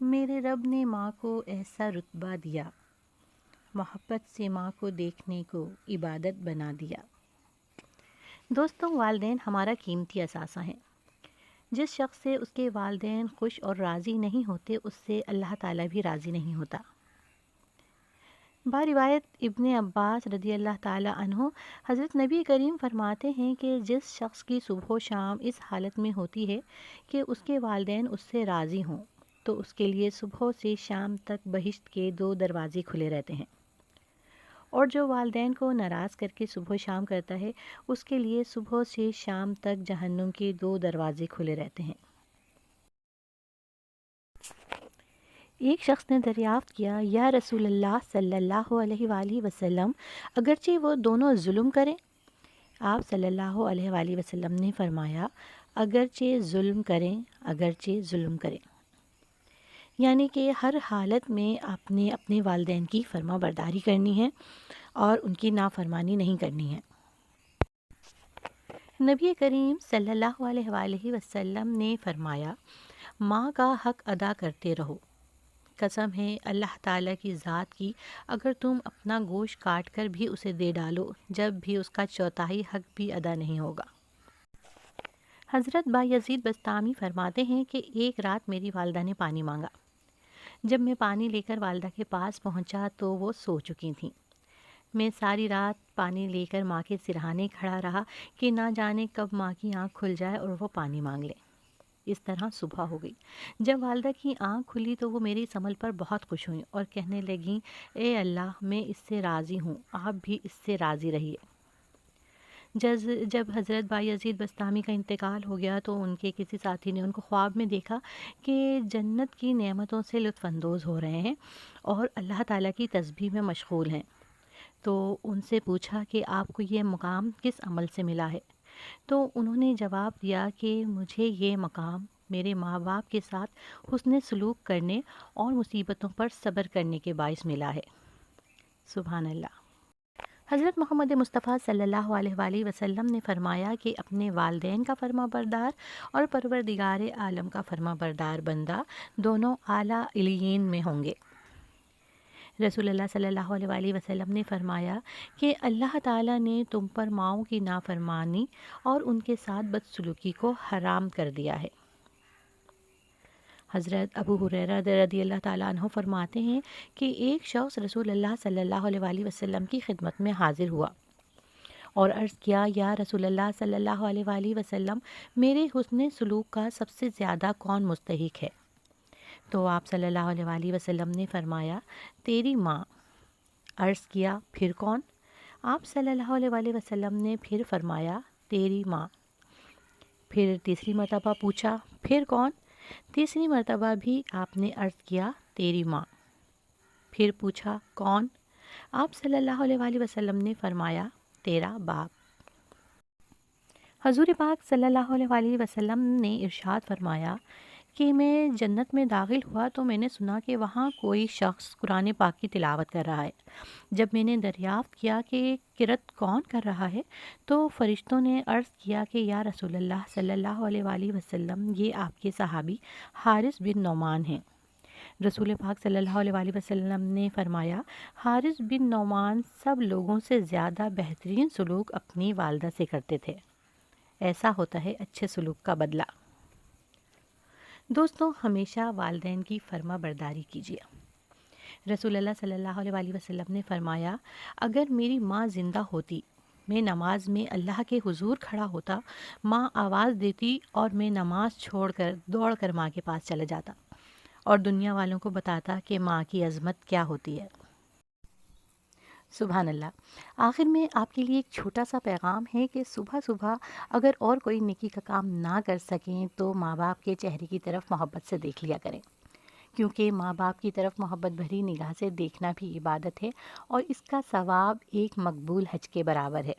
میرے رب نے ماں کو ایسا رتبہ دیا، محبت سے ماں کو دیکھنے کو عبادت بنا دیا۔ دوستوں، والدین ہمارا قیمتی اثاثہ ہیں۔ جس شخص سے اس کے والدین خوش اور راضی نہیں ہوتے، اس سے اللہ تعالیٰ بھی راضی نہیں ہوتا۔ باروایت ابن عباس رضی اللہ تعالیٰ عنہ حضرت نبی کریم فرماتے ہیں کہ جس شخص کی صبح و شام اس حالت میں ہوتی ہے کہ اس کے والدین اس سے راضی ہوں، تو اس کے لیے صبح سے شام تک بہشت کے 2 دروازے کھلے رہتے ہیں، اور جو والدین کو ناراض کر کے صبح و شام کرتا ہے، اس کے لیے صبح سے شام تک جہنم کے 2 دروازے کھلے رہتے ہیں۔ ایک شخص نے دریافت کیا، یا رسول اللہ صلی اللہ علیہ وآلہ وسلم، اگرچہ وہ دونوں ظلم کریں؟ آپ صلی اللہ علیہ وآلہ وسلم نے فرمایا، اگرچہ ظلم کریں، اگرچہ ظلم کریں، یعنی کہ ہر حالت میں آپ نے اپنے والدین کی فرما برداری کرنی ہے اور ان کی نافرمانی نہیں کرنی ہے۔ نبی کریم صلی اللہ علیہ وآلہ وسلم نے فرمایا، ماں کا حق ادا کرتے رہو۔ قسم ہے اللہ تعالیٰ کی ذات کی، اگر تم اپنا گوشت کاٹ کر بھی اسے دے ڈالو، جب بھی اس کا چوتھائی حق بھی ادا نہیں ہوگا۔ حضرت بایزید بستامی فرماتے ہیں کہ ایک رات میری والدہ نے پانی مانگا۔ جب میں پانی لے کر والدہ کے پاس پہنچا تو وہ سو چکی تھیں۔ میں ساری رات پانی لے کر ماں کے سرہانے کھڑا رہا کہ نہ جانے کب ماں کی آنکھ کھل جائے اور وہ پانی مانگ لے۔ اس طرح صبح ہو گئی۔ جب والدہ کی آنکھ کھلی تو وہ میری اس عمل پر بہت خوش ہوئیں اور کہنے لگیں، اے اللہ، میں اس سے راضی ہوں، آپ بھی اس سے راضی رہیے۔ جب حضرت بایزید بستامی کا انتقال ہو گیا تو ان کے کسی ساتھی نے ان کو خواب میں دیکھا کہ جنت کی نعمتوں سے لطف اندوز ہو رہے ہیں اور اللہ تعالیٰ کی تسبیح میں مشغول ہیں۔ تو ان سے پوچھا کہ آپ کو یہ مقام کس عمل سے ملا ہے؟ تو انہوں نے جواب دیا کہ مجھے یہ مقام میرے ماں باپ کے ساتھ حسن سلوک کرنے اور مصیبتوں پر صبر کرنے کے باعث ملا ہے۔ سبحان اللہ۔ حضرت محمد مصطفیٰ صلی اللہ علیہ وآلہ وسلم نے فرمایا کہ اپنے والدین کا فرما بردار اور پروردگار عالم کا فرما بردار بندہ دونوں اعلیٰ علیین میں ہوں گے۔ رسول اللہ صلی اللہ علیہ وآلہ وسلم نے فرمایا کہ اللہ تعالیٰ نے تم پر ماؤں کی نافرمانی اور ان کے ساتھ بدسلوکی کو حرام کر دیا ہے۔ حضرت ابو ہریرہ رضی اللہ تعالیٰ عنہ فرماتے ہیں کہ ایک شخص رسول اللہ صلی اللہ علیہ وآلہ وسلم کی خدمت میں حاضر ہوا اور عرض کیا، یا رسول اللہ صلی اللہ علیہ وآلہ وسلم، میرے حسن سلوک کا سب سے زیادہ کون مستحق ہے؟ تو آپ صلی اللہ علیہ وآلہ وسلم نے فرمایا، تیری ماں۔ عرض کیا، پھر کون؟ آپ صلی اللہ علیہ وآلہ وسلم نے پھر فرمایا، تیری ماں۔ پھر تیسری مرتبہ پوچھا، پھر کون؟ تیسری مرتبہ بھی آپ نے عرض کیا، تیری ماں۔ پھر پوچھا، کون؟ آپ صلی اللہ علیہ وآلہ وسلم نے فرمایا، تیرا باپ۔ حضور پاک صلی اللہ علیہ وآلہ وسلم نے ارشاد فرمایا کہ میں جنت میں داخل ہوا تو میں نے سنا کہ وہاں کوئی شخص قرآن پاک کی تلاوت کر رہا ہے۔ جب میں نے دریافت کیا کہ قرأت کون کر رہا ہے تو فرشتوں نے عرض کیا کہ یا رسول اللہ صلی اللہ علیہ وآلہ وسلم، یہ آپ کے صحابی حارث بن نعمان ہیں۔ رسول پاک صلی اللہ علیہ وآلہ وسلم نے فرمایا، حارث بن نعمان سب لوگوں سے زیادہ بہترین سلوک اپنی والدہ سے کرتے تھے۔ ایسا ہوتا ہے اچھے سلوک کا بدلہ۔ دوستوں، ہمیشہ والدین کی فرما برداری کیجیے۔ رسول اللہ صلی اللہ علیہ وآلہ وسلم نے فرمایا، اگر میری ماں زندہ ہوتی، میں نماز میں اللہ کے حضور کھڑا ہوتا، ماں آواز دیتی اور میں نماز چھوڑ کر دوڑ کر ماں کے پاس چلا جاتا اور دنیا والوں کو بتاتا کہ ماں کی عظمت کیا ہوتی ہے۔ سبحان اللہ۔ آخر میں آپ کے لیے ایک چھوٹا سا پیغام ہے کہ صبح صبح اگر اور کوئی نیکی کا کام نہ کر سکیں تو ماں باپ کے چہرے کی طرف محبت سے دیکھ لیا کریں، کیونکہ ماں باپ کی طرف محبت بھری نگاہ سے دیکھنا بھی عبادت ہے اور اس کا ثواب ایک مقبول حج کے برابر ہے۔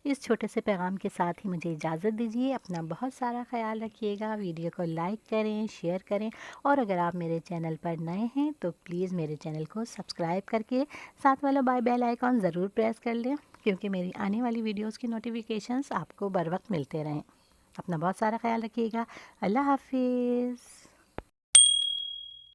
اس چھوٹے سے پیغام کے ساتھ ہی مجھے اجازت دیجیے۔ اپنا بہت سارا خیال رکھیے گا، ویڈیو کو لائک کریں، شیئر کریں، اور اگر آپ میرے چینل پر نئے ہیں تو پلیز میرے چینل کو سبسکرائب کر کے ساتھ والا بیل آئیکن ضرور پریس کر لیں، کیونکہ میری آنے والی ویڈیوز کی نوٹیفیکیشنز آپ کو بر وقت ملتے رہیں۔ اپنا بہت سارا خیال رکھیے گا۔ اللہ حافظ۔